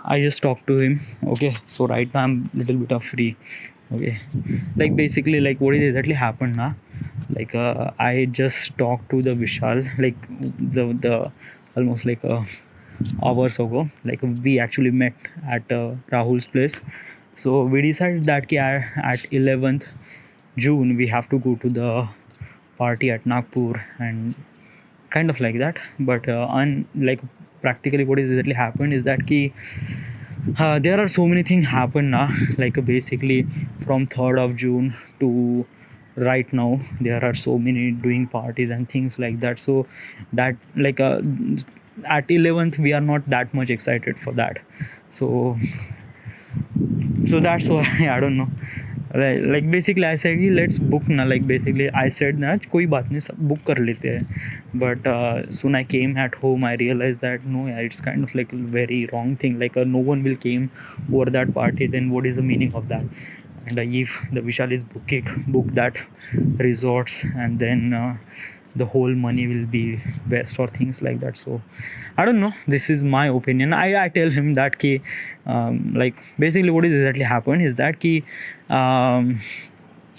I just talked to him. Okay, so right now I'm little bit of free. Okay, like basically, like what is exactly happened now? Like I just talked to the Vishal, like the almost like hours ago. Like we actually met at Rahul's place. So we decided that at 11th June we have to go to the party at Nagpur and kind of like that. But like practically what is exactly happened is that ki there are so many things happen now, like basically from 3rd of June to right now there are so many doing parties and things like that. So that like at 11th we are not that much excited for that. So that's why I don't know. Like basically I said कि let's book ना, like basically I said ना कोई बात नहीं सब book कर लेते हैं. But soon I came at home, I realized that no, yeah, it's kind of like a very wrong thing. Like no one will came over that party, then what is the meaning of that? And if the Vishal is book that resorts, and then the whole money will be waste or things like that. So I don't know, this is my opinion. I tell him that ki like basically what is exactly happened is that ki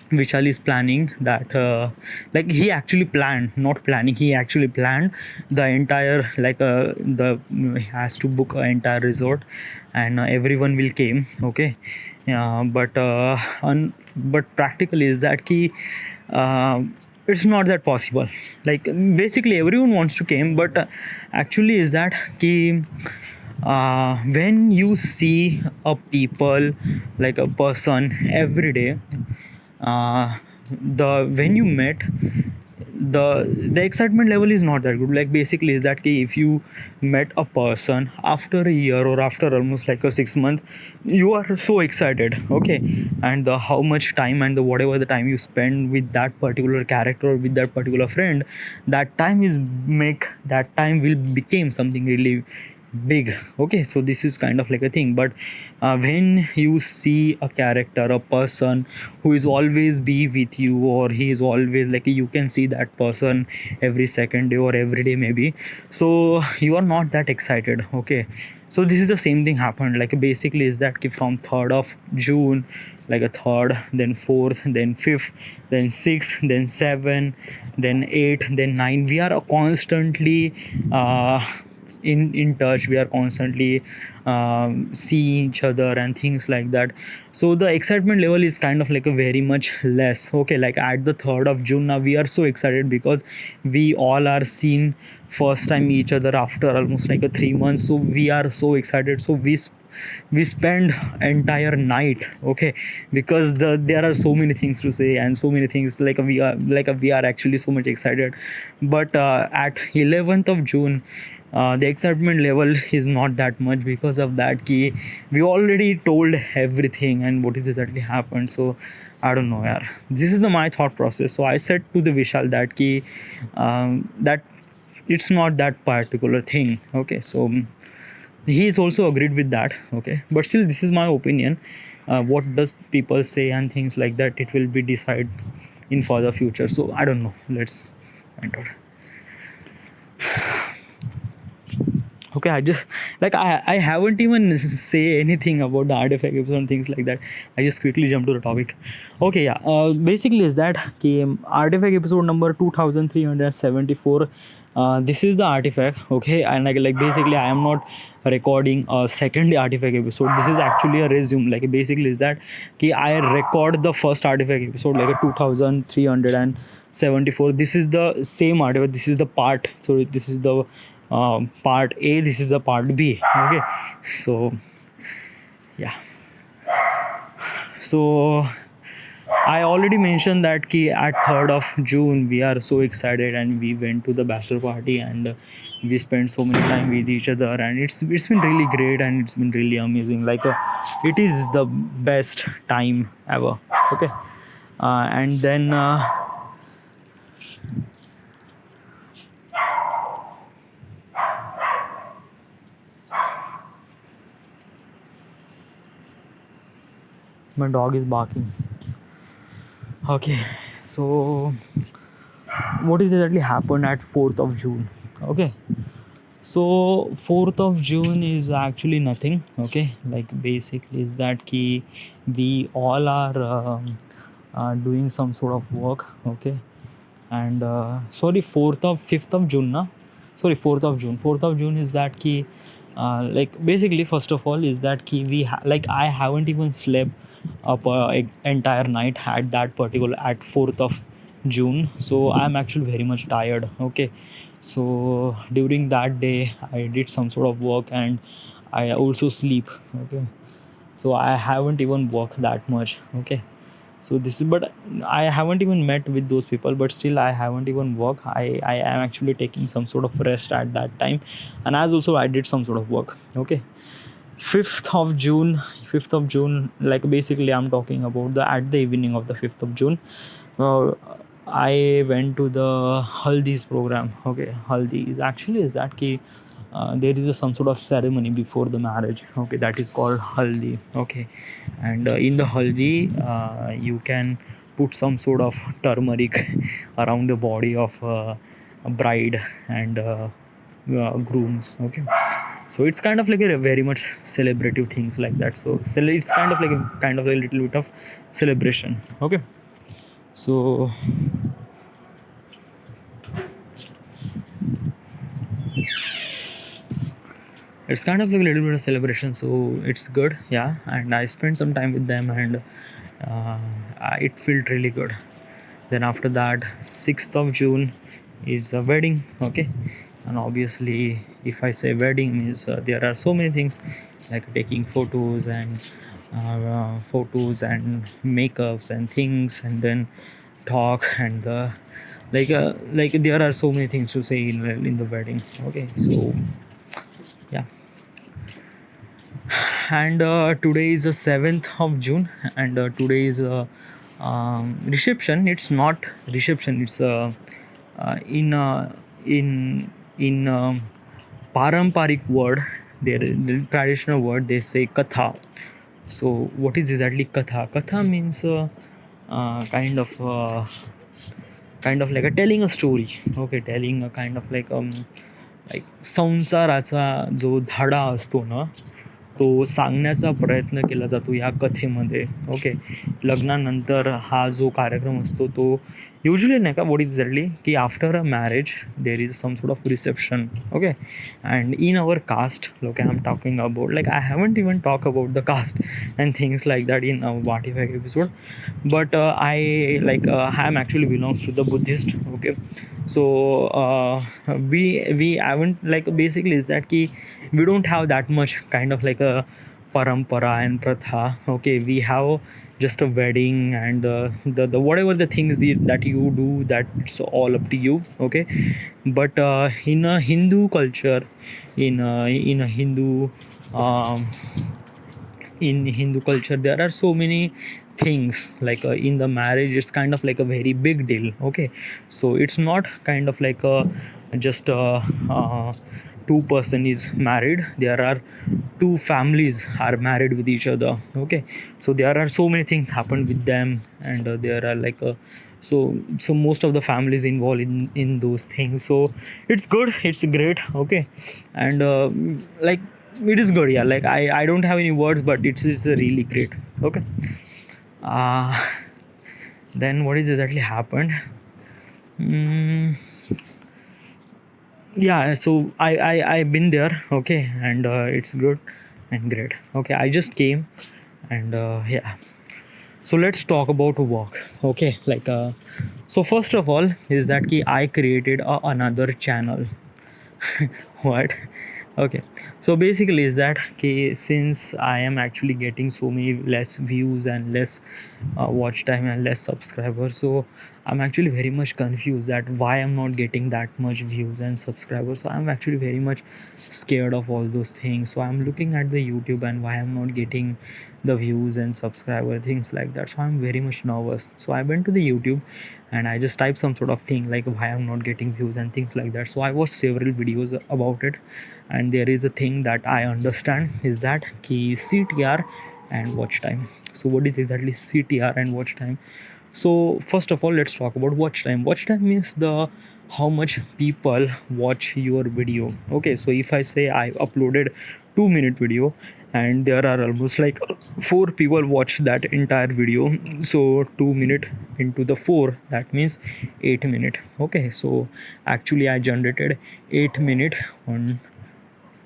Vishal is planning that like he actually planned, not planning, he actually planned the entire like the he has to book an entire resort, and everyone will came. Okay, but practically is that ki uh, it's not that possible. Like basically everyone wants to came, but actually is that ki when you see a people, like a person every day, the when you met, the excitement level is not that good. Like basically is that ki if you met a person after a year or after almost like a 6 month, you are so excited. Okay, and the how much time and the whatever the time you spend with that particular character or with that particular friend, that time is make that time will become something really big. Okay, so this is kind of like a thing. But when you see a character, a person who is always be with you, or he is always like you can see that person every second day or every day maybe, so you are not that excited. Okay, so this is the same thing happened. Like basically is that from 3rd of June, like a third, then fourth, then fifth, then sixth, then seven, then eight, then nine, we are constantly in touch. We are constantly seeing each other and things like that. So the excitement level is kind of like a very much less. Okay, like at the 3rd of June now we are so excited because we all are seeing first time each other after almost like a 3 months. So we are so excited. So we spend entire night. Okay, because there are so many things to say and so many things, like we are actually so much excited. But at 11th of June, the excitement level is not that much because of that key. We already told everything and what is exactly happened. So I don't know, yaar. This is my thought process. So I said to the Vishal that key that it's not that particular thing. Okay, so he is also agreed with that. Okay, but still this is my opinion. What does people say and things like that, it will be decided in further future. So I don't know, let's enter. Okay, I just like I haven't even say anything about the artifact episode and things like that. I just quickly jump to the topic. Okay, yeah, basically is that artifact episode number 2374. This is the artifact. Okay, and like basically I am not recording a second artifact episode. This is actually a resume. Like basically is that I record the first artifact episode like a 2374. This is the same artifact. This is the part. So this is the part A, this is the part B. Okay, so yeah, so I already mentioned that at 3rd of June we are so excited and we went to the bachelor party, and we spent so many time with each other, and it's been really great and it's been really amazing. Like it is the best time ever. Okay, and then my dog is barking. Okay, so what is exactly happened at 4th of June? Okay, So 4th of June is actually nothing. Okay, like basically is that key we all are doing some sort of work. Okay, and sorry, 5th of June na, sorry, 4th of June is that key like basically first of all is that key like I haven't even slept up entire night at that particular at 4th of June, so I'm actually very much tired. Okay, so during that day I did some sort of work and I also sleep. Okay, so I haven't even worked that much. Okay, so this is, but I haven't even met with those people, but still I haven't even worked. I am actually taking some sort of rest at that time, and as also I did some sort of work. Okay, 5th of June, 5th of June, like basically I'm talking about the at the evening of the 5th of June, uh, I went to the Haldi's program. Okay, Haldi is actually is that key there is some sort of ceremony before the marriage. Okay, that is called Haldi. Okay, and in the Haldi you can put some sort of turmeric around the body of a bride and grooms. Okay, so it's kind of like a very much celebrative things like that. So it's kind of a little bit of celebration. Okay, so it's kind of like a little bit of celebration, so it's good. Yeah, and I spent some time with them, and uh, it felt really good. Then after that, 6th of June is a wedding. Okay, and obviously if I say wedding means there are so many things like taking photos and makeups and things, and then talk and the like there are so many things to say in the wedding. Okay, so yeah, and today is the 7th of June, and today is reception. It's not reception, it's in in paramparic word, the traditional word, they say katha. So what is exactly katha? Katha means kind of like a telling a story. Okay, telling a kind of like संसाराचा जो धडा असतो ना, तो सांगण्याचा प्रयत्न केला जातो या कथेमध्ये. ओके, लग्नानंतर हा जो कार्यक्रम असतो तो युजली नाही का, वॉट इज एक्झॅक्टली की after a marriage there is some sort of reception. Okay, and in our caste लोक I am talking about, like I haven't even talk about the caste and things like that in what if episode, but I am actually belongs to the Buddhist. Okay, so we haven't, like basically is that ki we don't have that much kind of like a parampara and pratha. Okay, we have just a wedding and the whatever the things that you do, that's all up to you. Okay, but in a Hindu culture, in a Hindu um, in Hindu culture, there are so many things like in the marriage, it's kind of like a very big deal. Okay, so it's not kind of like a just two person is married, there are two families are married with each other. Okay, so there are so many things happen with them, and there are like so most of the families involved in those things. So it's good, it's great. Okay, and like it is good. Yeah, like I don't have any words, but it's really great. Okay, uh then what is exactly happened? mm, yeah, so I've been there. Okay, and it's good and great. Okay, I just came, and yeah, so let's talk about work. Okay, like so first of all is that ki I created another channel. What? Okay, so basically is that okay, since I am actually getting so many less views and less watch time and less subscribers, so I'm actually very much confused that why I'm not getting that much views and subscribers. So I'm actually very much scared of all those things. So I'm looking at the YouTube and why I'm not getting the views and subscriber things like that. So I'm very much nervous. So I went to the YouTube and I just typed some sort of thing like why I'm not getting views and things like that. So I watched several videos about it, and there is a thing that I understand is that key CTR and watch time. So what is exactly CTR and watch time? So first of all, let's talk about watch time. Watch time means the how much people watch your video. Okay, so if I say I uploaded 2 minute video and there are almost like four people watch that entire video, so 2 minute into the four, that means 8 minute. Okay, so actually I generated 8 minute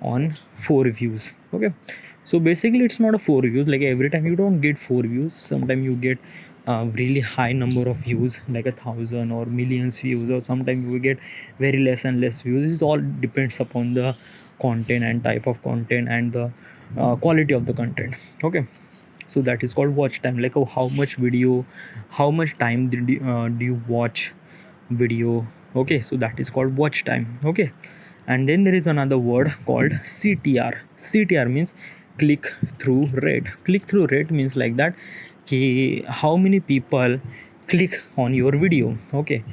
on four views. Okay, so basically it's not a four views, like every time you don't get four views, sometimes you get really high number of views like 1,000 or millions views, or sometimes you will get very less and less views. It all depends upon the content and type of content and the quality of the content. Okay, so that is called watch time, like how much video, how much time do you watch video. Okay, so that is called watch time. Okay, and then there is another word called CTR. CTR means click through rate. Click through rate means like that, कि how many people click on your video. Okay,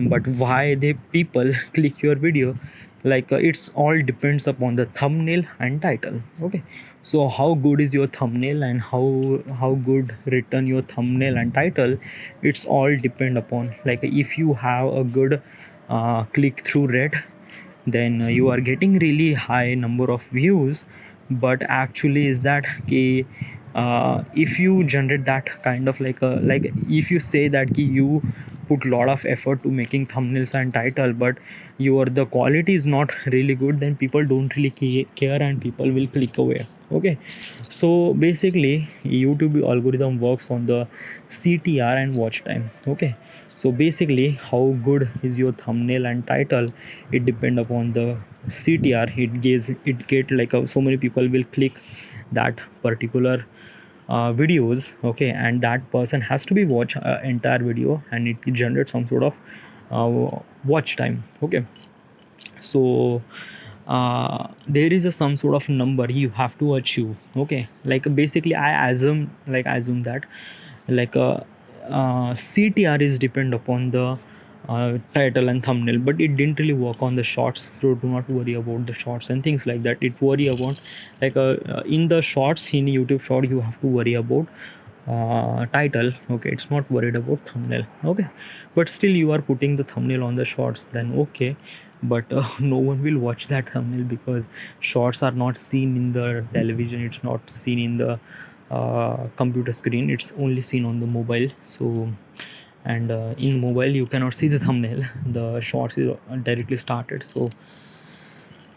but why they people click your video, like it's all depends upon the thumbnail and title. Okay, so how good is your thumbnail and how good written your thumbnail and title, it's all depend upon, like if you have a good click through rate, then you are getting really high number of views. But actually is that कि if you generate that kind of like if you say that कि you put lot of effort to making thumbnails and title, but your the quality is not really good, then people don't really care and people will click away. Okay, so basically YouTube algorithm works on the CTR and watch time. Okay, so basically how good is your thumbnail and title, it depend upon the CTR. It get like so many people will click that particular videos. Okay, and that person has to be watch entire video and it generates some sort of watch time. Okay, so there is a some sort of number you have to achieve. Okay, like basically I assume that like CTR is depend upon the title and thumbnail, but it didn't really work on the shorts. So do not worry about the shorts and things like that. It worry about like in the shorts, in YouTube short you have to worry about title. Okay, it's not worried about thumbnail. Okay, but still you are putting the thumbnail on the shorts, then okay, but no one will watch that thumbnail because shorts are not seen in the television, it's not seen in the computer screen, it's only seen on the mobile. So and in mobile you cannot see the thumbnail, the shorts is directly started. So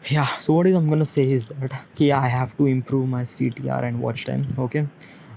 yeah, so what is I'm gonna say is that okay, I have to improve my CTR and watch time. Okay,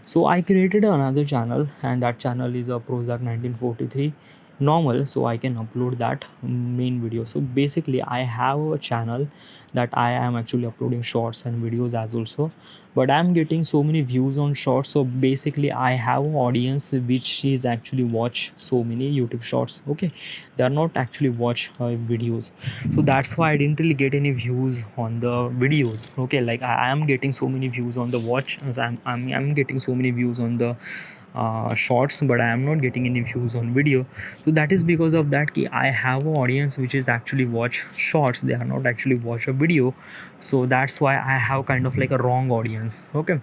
so I created another channel and that channel is a Prozac 1943 normal, so I can upload that main video. So basically I have a channel that I am actually uploading shorts and videos as also, but I'm getting so many views on shorts. So basically I have an audience which is actually watch so many YouTube shorts. Okay, they are not actually watch videos, so that's why I didn't really get any views on the videos. Okay, like I am getting so many views on the watch, I'm getting so many views on the shorts, but I am not getting any views on video. So that is because of that ki I have an audience which is actually watch shorts, they are not actually watch a video. So that's why I have kind of like a wrong audience. Okay,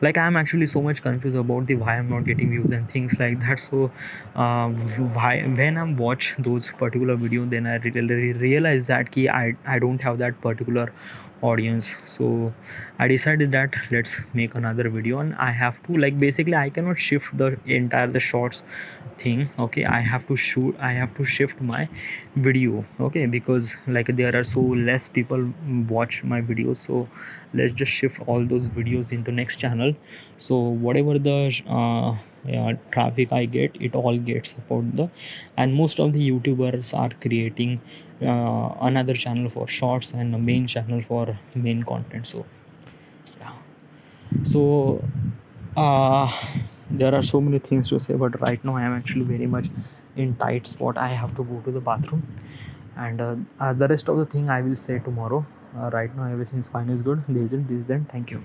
like I'm actually so much confused about the why I'm not getting views and things like that. So why when I'm watch those particular video, then I really realize that ki I don't have that particular audience. So I decided that let's make another video, and I have to like basically I cannot shift the entire the shorts thing. Okay, I have to shift my video. Okay, because like there are so less people watch my videos, so let's just shift all those videos into next channel. So whatever the yeah, traffic I get, it all gets about the, and most of the YouTubers are creating another channel for shorts and a main channel for main content. So yeah, so uh, there are so many things to say, but right now I am actually very much in tight spot. I have to go to the bathroom, and the rest of the thing I will say tomorrow. Right now everything is fine, is good. This is then. Thank you.